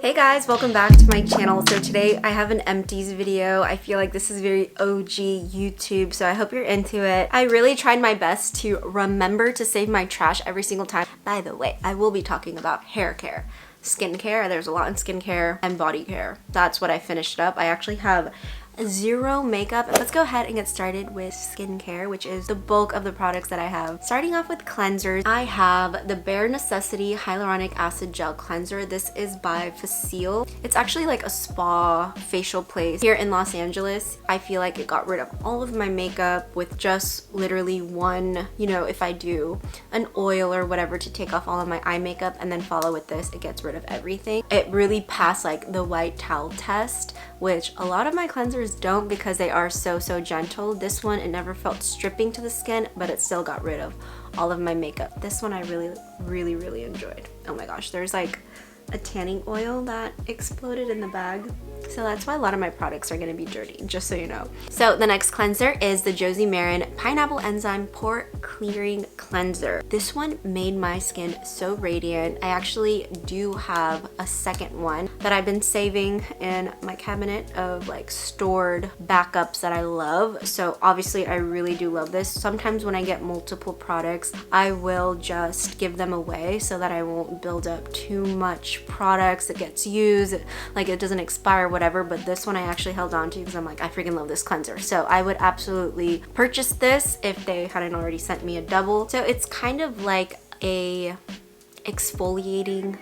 Hey guys, welcome back to my channel. So today I have an Empties video. I feel like this is very OG YouTube, so I hope you're into it. I really tried my best to remember to save my trash every single time. By the way, I will be talking about hair care, skincare. There's a lot in skincare and body care. That's what I finished up. I actually have zero makeup. Let's go ahead and get started with skincare, which is the bulk of the products that I have. Starting off with cleansers, I have the Bare Necessity Hyaluronic Acid Gel Cleanser. This is by Facile. It's actually like a spa facial place here in Los Angeles. I feel like it got rid of all of my makeup with just literally one, if I do an oil or whatever to take off all of my eye makeup and then follow with this, it gets rid of everything. It really passed like the white towel test, which a lot of my cleansers don't because they are so gentle. This one, it never felt stripping to the skin, but it still got rid of all of my makeup. This one I really enjoyed. Oh my gosh, there's like a tanning oil that exploded in the bag. So that's why a lot of my products are going to be dirty, just so you know. So the next cleanser is the Josie Maran Pineapple Enzyme Pore Clearing Cleanser. This one made my skin so radiant. I actually do have a second one that I've been saving in my cabinet of like stored backups that I love. So obviously I really do love this. Sometimes when I get multiple products, I will just give them away so that I won't build up too much products that gets used, like it doesn't expire, whatever. But this one I actually held on to because I'm like, I freaking love this cleanser. So I would absolutely purchase this if they hadn't already sent me a double. So it's kind of like a exfoliating.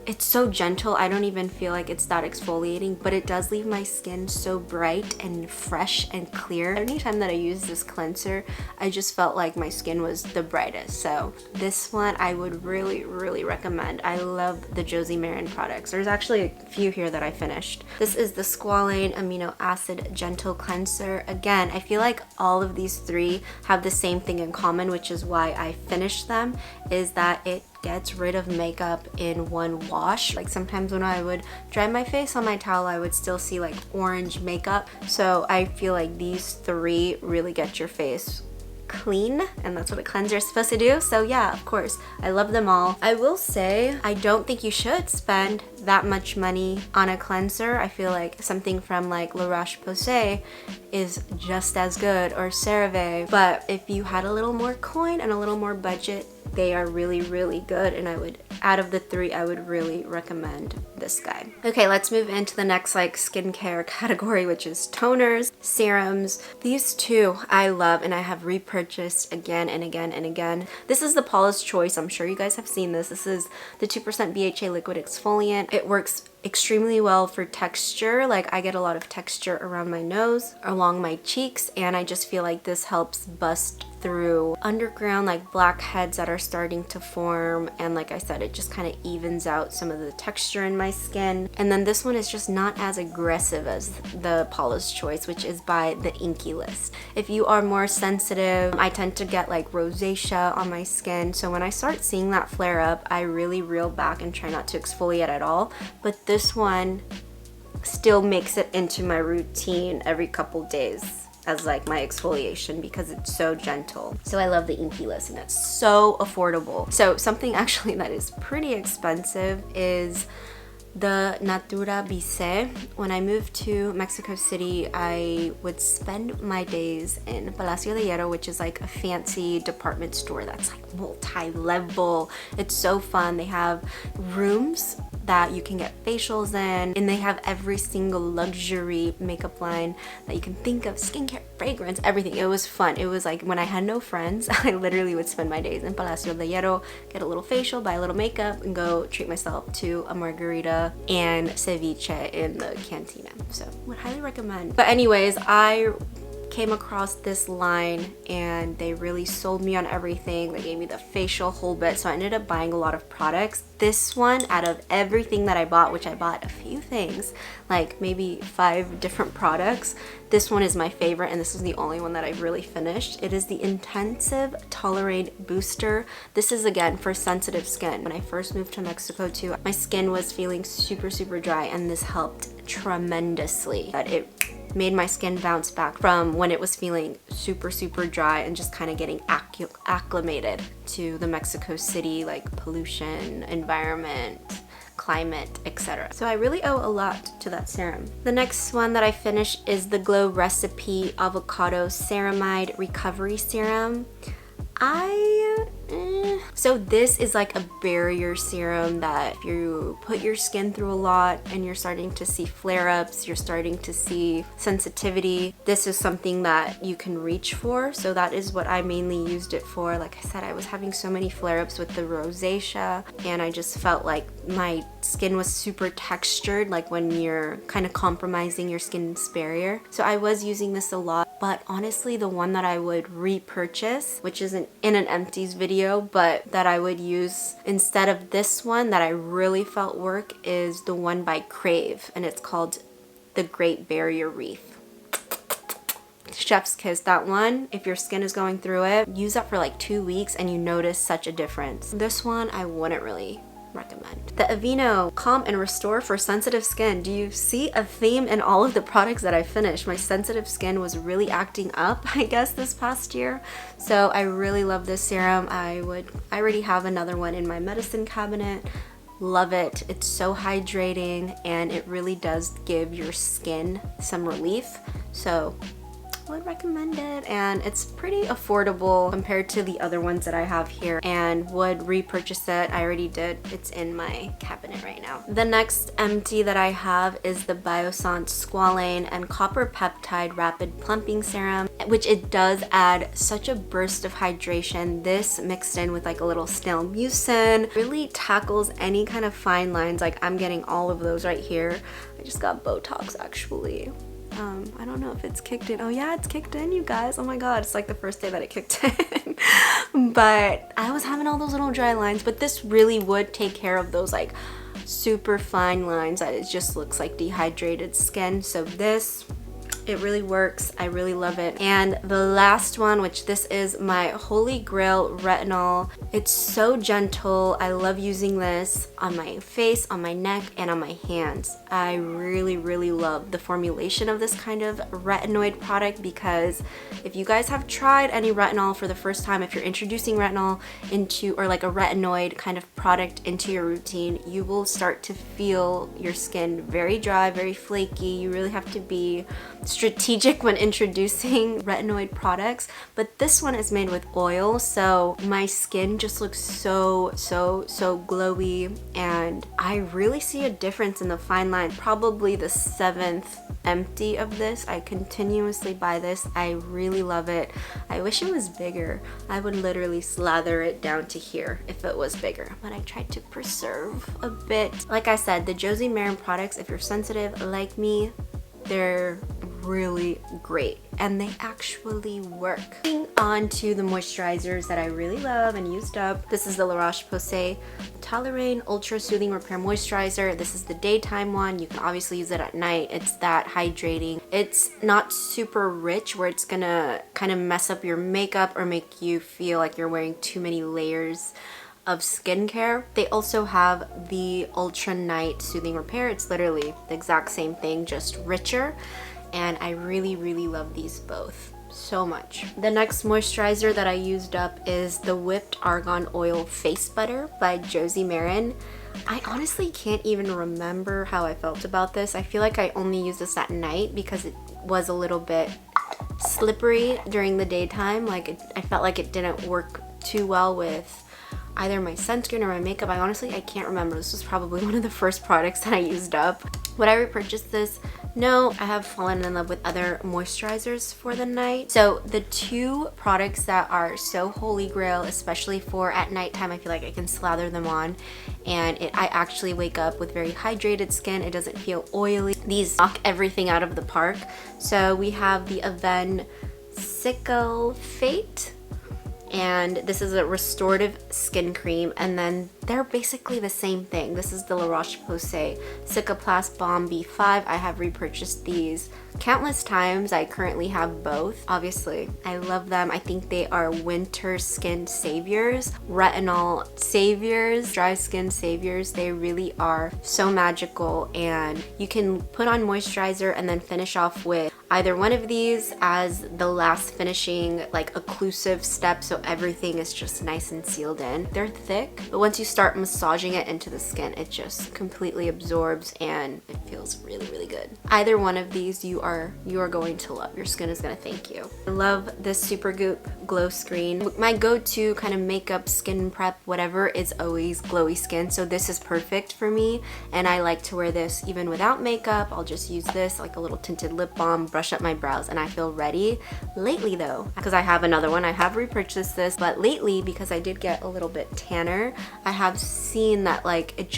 It's so gentle, I don't even feel like it's that exfoliating, but it does leave my skin so bright and fresh and clear. Anytime that I use this cleanser, I just felt like my skin was the brightest. So this one I would really recommend. I love the Josie Maran products. There's actually a few here that I finished. This is the Squalane Amino Acid Gentle Cleanser. Again, I feel like all of these three have the same thing in common, which is why I finished them, is that it gets rid of makeup in one wash. Like sometimes when I would dry my face on my towel, I would still see like orange makeup. So I feel like these three really get your face clean, and that's what a cleanser is supposed to do. So yeah, of course, I love them all. I will say I don't think you should spend that much money on a cleanser. I feel like something from like La Roche-Posay is just as good, or CeraVe. But if you had a little more coin and a little more budget, they are really good, and I would, out of the three, I would really recommend this guy. Okay, let's move into the next like skincare category, which is toners, serums. These two I love and I have repurchased again and again. This is the Paula's Choice. I'm sure you guys have seen this. This is the 2% BHA liquid exfoliant. It works extremely well for texture. Like I get a lot of texture around my nose, along my cheeks, and I just feel like this helps bust through underground like blackheads that are starting to form. And like I said, it just kind of evens out some of the texture in my skin. And then this one is just not as aggressive as the Paula's Choice, which is by the Inky List. If you are more sensitive, I tend to get like rosacea on my skin. So when I start seeing that flare up, I really reel back and try not to exfoliate at all. But this one still makes it into my routine every couple days as like my exfoliation because it's so gentle. So I love the Inky List and it's so affordable. So something actually that is pretty expensive is the Natura Bise. When I moved to Mexico City, I would spend my days in Palacio de Hierro, which is like a fancy department store that's like multi-level. It's so fun. They have rooms that you can get facials in, and they have every single luxury makeup line that you can think of, skincare, fragrance, everything. It was fun. It was like when I had no friends, I literally would spend my days in Palacio de Hierro, get a little facial, buy a little makeup, and go treat myself to a margarita and ceviche in the cantina. So would highly recommend. But anyways, I came across this line and they really sold me on everything. They gave me the facial whole bit, so I ended up buying a lot of products. This one, out of everything that I bought, which I bought a few things, like maybe 5 different products, this one is my favorite, and this is the only one that I've really finished. It is the Intensive Tolerate Booster. This is again for sensitive skin. When I first moved to Mexico too, my skin was feeling super dry, and this helped tremendously. But it made my skin bounce back from when it was feeling super dry and just kind of getting acclimated to the Mexico City like pollution, environment, climate, etc. So I really owe a lot to that serum. The next one that I finished is the Glow Recipe Avocado Ceramide Recovery Serum. So this is like a barrier serum that if you put your skin through a lot and you're starting to see flare-ups, you're starting to see sensitivity, this is something that you can reach for. So that is what I mainly used it for. Like I said, I was having so many flare-ups with the rosacea, and I just felt like my skin was super textured, like when you're kind of compromising your skin's barrier. So I was using this a lot, but honestly the one that I would repurchase, which isn't in an Empties video, but that I would use instead of this one that I really felt work, is the one by Krave, and it's called the Great Barrier Reef. Chef's kiss, that one. If your skin is going through it, use that for like 2 weeks and you notice such a difference. This one I wouldn't really recommend. The Avène Calm and Restore for sensitive skin. Do you see a theme in all of the products that I finished? My sensitive skin was really acting up, I guess, this past year. So I really love this serum. I already have another one in my medicine cabinet. Love it. It's so hydrating and it really does give your skin some relief. So would recommend it, and it's pretty affordable compared to the other ones that I have here, and would repurchase it. I already did. It's in my cabinet right now. The next empty that I have is the Biossance Squalane and Copper Peptide Rapid Plumping Serum, which it does add such a burst of hydration. This mixed in with like a little snail mucin really tackles any kind of fine lines. Like I'm getting all of those right here. I just got Botox actually. I don't know if it's kicked in. Oh yeah, it's kicked in, you guys. Oh my god, it's like the first day that it kicked in. But I was having all those little dry lines, but this really would take care of those like super fine lines that it just looks like dehydrated skin. So this, it really works. I really love it. And the last one, which this is my Holy Grail Retinol. It's so gentle. I love using this on my face, on my neck, and on my hands. I really, really love the formulation of this kind of retinoid product, because if you guys have tried any retinol for the first time, if you're introducing retinol into, or like a retinoid kind of product into your routine, you will start to feel your skin very dry, very flaky. You really have to be strategic when introducing retinoid products. But this one is made with oil, so my skin just looks so glowy, and I really see a difference in the fine line. Probably the 7th empty of this. I continuously buy this. I really love it. I wish it was bigger. I would literally slather it down to here if it was bigger, but I tried to preserve a bit. Like I said, the Josie Maran products, if you're sensitive like me, they're really great and they actually work. Moving on to the moisturizers that I really love and used up. This is the La Roche-Posay Toleriane Ultra Soothing Repair Moisturizer. This is the daytime one. You can obviously use it at night. It's that hydrating. It's not super rich where it's gonna kind of mess up your makeup or make you feel like you're wearing too many layers of skincare. They also have the Ultra Night Soothing Repair. It's literally the exact same thing, just richer. And I really, really love these both so much. The next moisturizer that I used up is the Whipped Argan Oil Face Butter by Josie Maran. I honestly can't even remember how I felt about this. I feel like I only used this at night because it was a little bit slippery during the daytime. Like I felt like it didn't work too well with either my sunscreen or my makeup. I can't remember. This was probably one of the first products that I used up. Would I repurchase this? No, I have fallen in love with other moisturizers for the night. So the two products that are so holy grail, especially for at nighttime, I feel like I can slather them on and I actually wake up with very hydrated skin. It doesn't feel oily. These knock everything out of the park. So we have the Avène Cicalfate, and this is a restorative skin cream, and then they're basically the same thing. This is the La Roche-Posay Cicaplast Balm B5. I have repurchased these countless times. I currently have both. Obviously, I love them. I think they are winter skin saviors, retinol saviors, dry skin saviors. They really are so magical, and you can put on moisturizer and then finish off with either one of these as the last finishing like occlusive step, so everything is just nice and sealed in. They're thick, but once you start massaging it into the skin, it just completely absorbs and it feels really, really good. Either one of these you are going to love. Your skin is gonna thank you. I love this Supergoop glow screen. My go-to kind of makeup, skin prep, whatever, is always glowy skin, so this is perfect for me, and I like to wear this even without makeup. I'll just use this like a little tinted lip balm, brush up my brows, and I feel ready. Lately though, because I have another one, I have repurchased this, but lately, because I did get a little bit tanner, I have seen that like it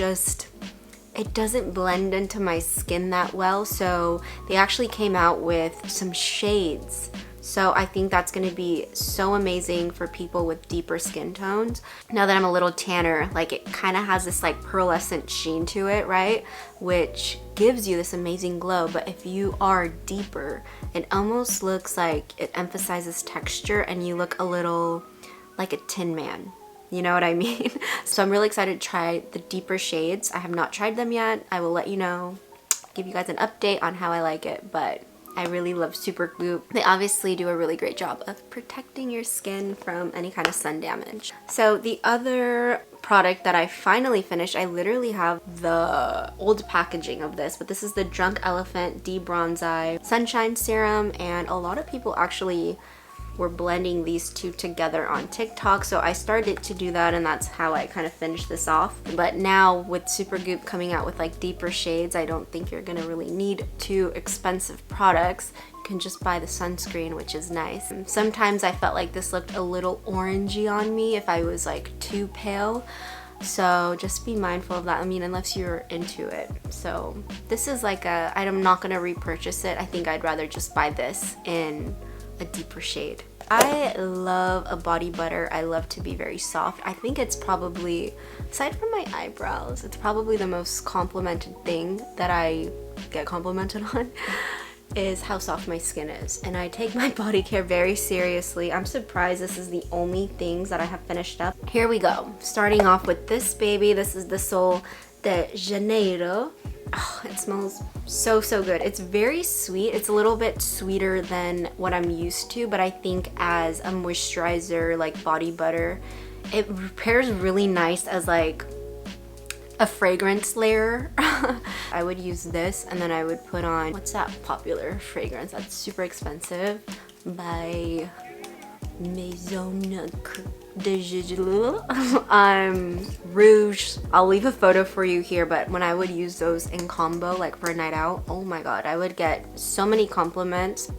doesn't blend into my skin that well, so they actually came out with some shades. So I think that's gonna be so amazing for people with deeper skin tones. Now that I'm a little tanner, like it kind of has this like pearlescent sheen to it, right? Which gives you this amazing glow, but if you are deeper, it almost looks like it emphasizes texture and you look a little like a Tin Man. You know what I mean? So I'm really excited to try the deeper shades. I have not tried them yet. I will let you know, give you guys an update on how I like it, but I really love Supergoop. They obviously do a really great job of protecting your skin from any kind of sun damage. So the other product that I finally finished, I literally have the old packaging of this, but this is the Drunk Elephant D-Bronzi Sunshine Serum, and a lot of people actually were blending these two together on TikTok, so I started to do that, and that's how I kind of finished this off. But now with Supergoop coming out with like deeper shades, I don't think you're gonna really need two expensive products. You can just buy the sunscreen, which is nice. And sometimes I felt like this looked a little orangey on me if I was like too pale, so just be mindful of that. I mean, unless you're into it. So this is like I'm not gonna repurchase it. I think I'd rather just buy this in a deeper shade. I love a body butter. I love to be very soft. I think it's probably, aside from my eyebrows, it's probably the most complimented thing that I get complimented on is how soft my skin is. And I take my body care very seriously. I'm surprised this is the only things that I have finished up. Here we go. Starting off with this baby. This is the Sol de Janeiro. Oh, it smells so good. It's very sweet. It's a little bit sweeter than what I'm used to, but I think as a moisturizer, like body butter, it pairs really nice as like a fragrance layer. I would use this and then I would put on, what's that popular fragrance that's super expensive by Maison de Rouge. I'll leave a photo for you here, but when I would use those in combo, like for a night out, oh my god, I would get so many compliments.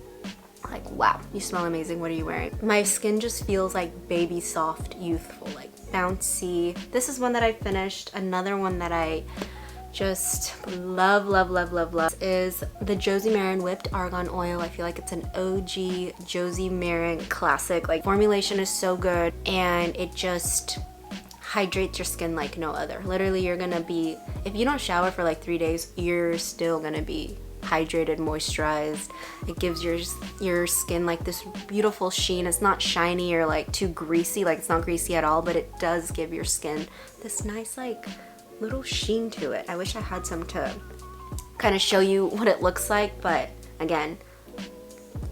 Like, wow, you smell amazing, what are you wearing? My skin just feels like baby soft, youthful, like bouncy. This is one that I finished. Another one that I just love is the Josie Maran Whipped Argan Oil. I feel like it's an OG Josie Maran classic. Like, formulation is so good and it just hydrates your skin like no other. Literally, you're gonna be, if you don't shower for like 3 days, you're still gonna be hydrated, moisturized. It gives your skin like this beautiful sheen. It's not shiny or like too greasy, like it's not greasy at all, but it does give your skin this nice like little sheen to it. I wish I had some to kind of show you what it looks like, but again,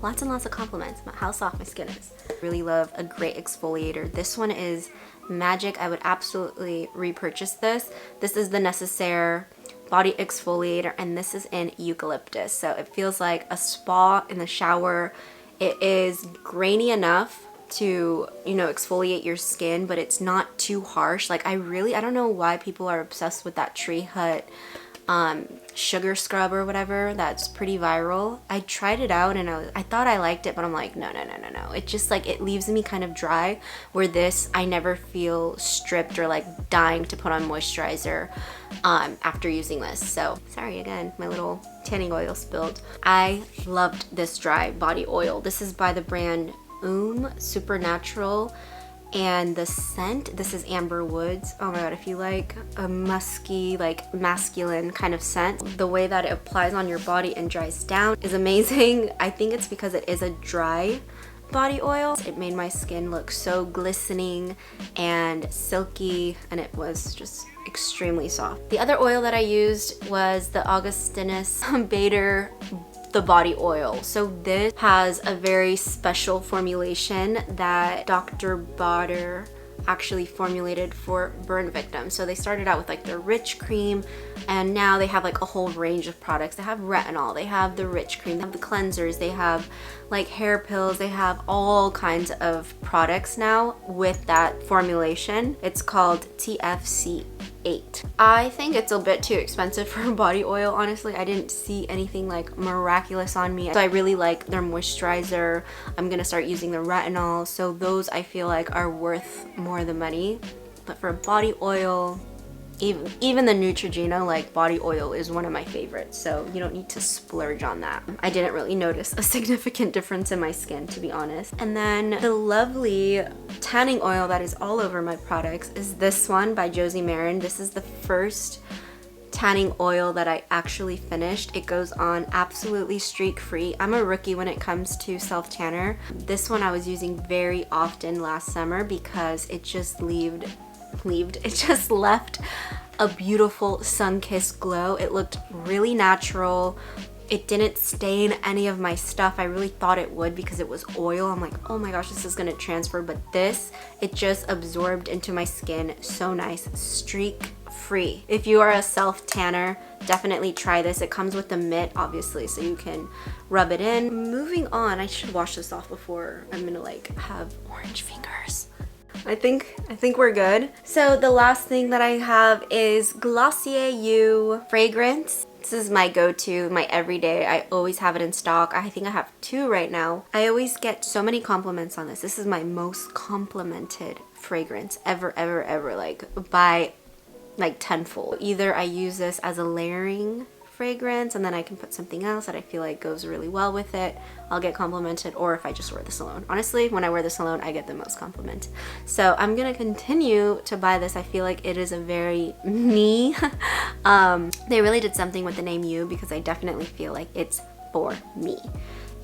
lots and lots of compliments about how soft my skin is. Really love a great exfoliator. This one is magic. I would absolutely repurchase this. This is the Necessaire body exfoliator, and this is in eucalyptus, so it feels like a spa in the shower. It is grainy enough to, you know, exfoliate your skin, but it's not too harsh. Like, I don't know why people are obsessed with that Tree Hut sugar scrub or whatever that's pretty viral. I tried it out and I thought I liked it, but I'm like, no. It just like, it leaves me kind of dry, where this, I never feel stripped or like dying to put on moisturizer after using this. So sorry again, my little tanning oil spilled. I loved this dry body oil. This is by the brand Hume Supernatural, and the scent, this is Amber Woods. Oh my god, if you like a musky, like masculine kind of scent, the way that it applies on your body and dries down is amazing. I think it's because it is a dry body oil. It made my skin look so glistening and silky, and it was just extremely soft. The other oil that I used was the Augustinus Bader the body oil. So this has a very special formulation that Dr. Botter actually formulated for burn victims. So they started out with like the rich cream, and now they have like a whole range of products. They have retinol, they have the rich cream, they have the cleansers, they have like hair pills, they have all kinds of products now with that formulation. It's called TFC8. I think it's a bit too expensive for body oil, honestly. I didn't see anything like miraculous on me. So I really like their moisturizer. I'm gonna start using the retinol. So those I feel like are worth more the money. But for body oil, even the Neutrogena like body oil is one of my favorites, so you don't need to splurge on that. I didn't really notice a significant difference in my skin, to be honest. And then the lovely tanning oil that is all over my products is this one by Josie Maran. This is the first tanning oil that I actually finished. It goes on absolutely streak free. I'm a rookie when it comes to self tanner. This one I was using very often last summer because it just left a beautiful sun-kissed glow. It looked really natural. It didn't stain any of my stuff. I really thought it would because it was oil. I'm like, oh my gosh, this is gonna transfer, but this, it just absorbed into my skin so nice. Streak free. If you are a self tanner, definitely try this. It comes with the mitt, obviously, so you can rub it in. Moving on, I should wash this off before I'm gonna like have orange fingers. I think we're good. So the last thing that I have is Glossier You fragrance. This is my go-to, my everyday. I always have it in stock. I think I have 2 right now. I always get so many compliments on this. This is my most complimented fragrance ever, like by like tenfold. Either I use this as a layering fragrance and then I can put something else that I feel like goes really well with it. I'll get complimented, or if I just wear this alone. Honestly, when I wear this alone, I get the most compliment. So I'm gonna continue to buy this. I feel like it is a very me. They really did something with the name You because I definitely feel like it's for me.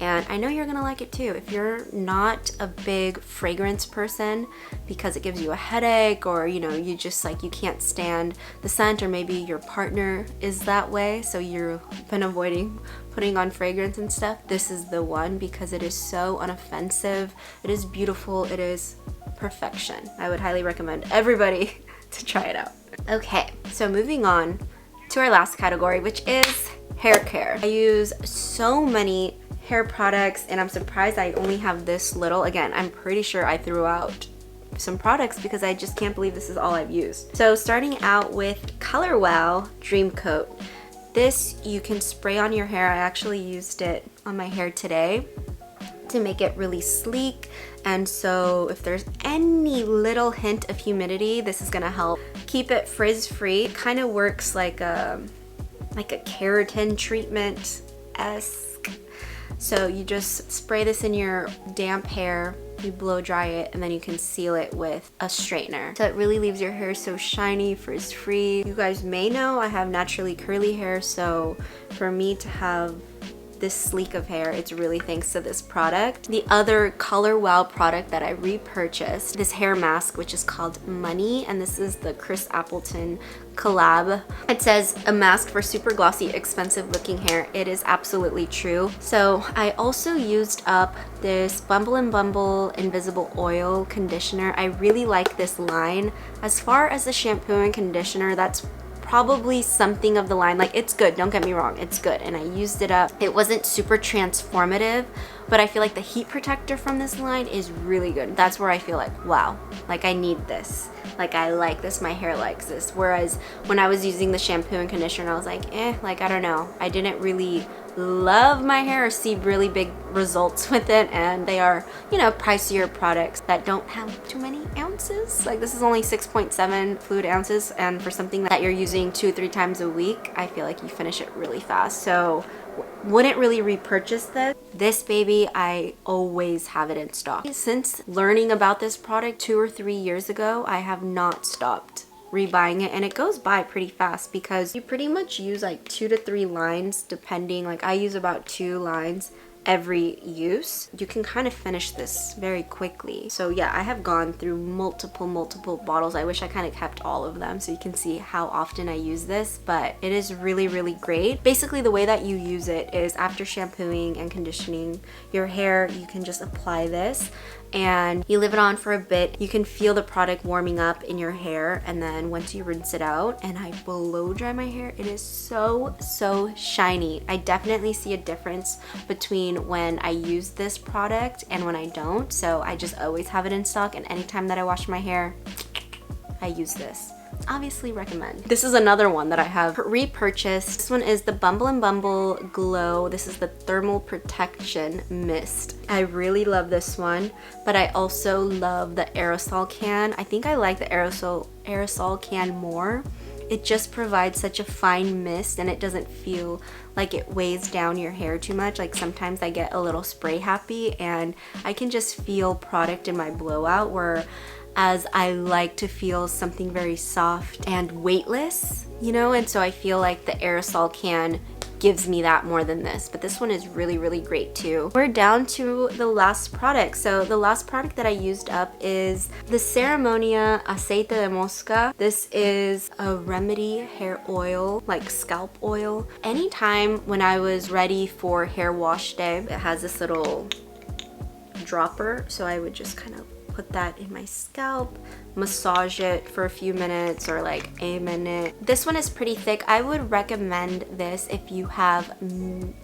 And I know you're gonna like it too. If you're not a big fragrance person because it gives you a headache, or you know, you just like, you can't stand the scent, or maybe your partner is that way, so you've been avoiding putting on fragrance and stuff, this is the one because it is so unoffensive. It is beautiful. It is perfection. I would highly recommend everybody to try it out. Okay, so moving on to our last category, which is hair care. I use so many hair products and I'm surprised I only have this little. Again, I'm pretty sure I threw out some products because I just can't believe this is all I've used. So starting out with Color Wow Dream Coat. This you can spray on your hair. I actually used it on my hair today to make it really sleek, and so if there's any little hint of humidity, this is gonna help keep it frizz free. It kind of works like a keratin treatment-esque. So you just spray this in your damp hair, you blow dry it, and then you can seal it with a straightener. So it really leaves your hair so shiny, frizz free. You guys may know I have naturally curly hair, so for me to have this sleek of hair, it's really thanks to this product. The other Color Wow product that I repurchased, this hair mask, which is called Money, and this is the Chris Appleton collab. It says a mask for super glossy, expensive looking hair. It is absolutely true. So I also used up this Bumble Invisible Oil Conditioner. I really like this line. As far as the shampoo and conditioner, that's probably something of the line. Like, it's good, don't get me wrong, it's good, and I used it up. It wasn't super transformative, but I feel like the heat protector from this line is really good. That's where I feel like, wow, like I need this. Like, I like this, my hair likes this. Whereas when I was using the shampoo and conditioner, I was like, like, I don't know. I didn't really love my hair or see really big results with it, and they are, you know, pricier products that don't have too many ounces. Like, this is only 6.7 fluid ounces, and for something that you're using 2-3 times a week, I feel like you finish it really fast. So wouldn't really repurchase this. This baby, I always have it in stock. Since learning about this product 2 or 3 years ago, I have not stopped rebuying it, and it goes by pretty fast because you pretty much use like 2 to 3 lines depending. Like, I use about 2 lines every use. You can kind of finish this very quickly. So yeah, I have gone through multiple bottles. I wish I kind of kept all of them so you can see how often I use this, but it is really great. Basically, the way that you use it is after shampooing and conditioning your hair, you can just apply this and you leave it on for a bit. You can feel the product warming up in your hair, and then once you rinse it out and I blow dry my hair, it is so shiny. I definitely see a difference between when I use this product and when I don't, so I just always have it in stock, and anytime that I wash my hair, I use this. Obviously recommend. This is another one that I have repurchased. This one is the Bumble Glow. This is the Thermal Protection Mist. I really love this one, but I also love the aerosol can. I think I like the aerosol can more. It just provides such a fine mist and it doesn't feel like it weighs down your hair too much. Like sometimes I get a little spray happy and I can just feel product in my blowout, where as I like to feel something very soft and weightless, you know, and so I feel like the aerosol can gives me that more than this, but this one is really great too. We're down to the last product. So the last product that I used up is the Ceremonia Aceite de Mosca. This is a remedy hair oil, like scalp oil. Anytime when I was ready for hair wash day, it has this little dropper, so I would just kind of put that in my scalp, massage it for a few minutes or like a minute. This one is pretty thick. I would recommend this if you have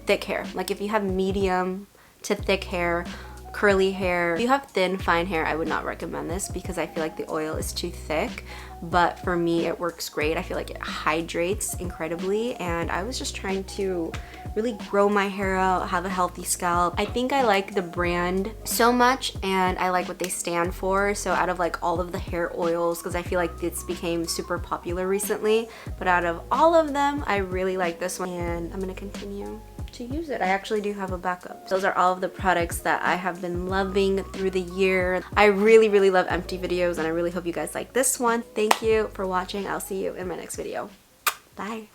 thick hair, like if you have medium to thick hair, curly hair. If you have thin, fine hair, I would not recommend this because I feel like the oil is too thick, but for me it works great. I feel like it hydrates incredibly, and I was just trying to really grow my hair out, have a healthy scalp. I think I like the brand so much and I like what they stand for. So out of like all of the hair oils, because I feel like this became super popular recently, but out of all of them, I really like this one and I'm gonna continue to use it. I actually do have a backup. Those are all of the products that I have been loving through the year. I really love empty videos and I really hope you guys like this one. Thank you for watching. I'll see you in my next video. Bye.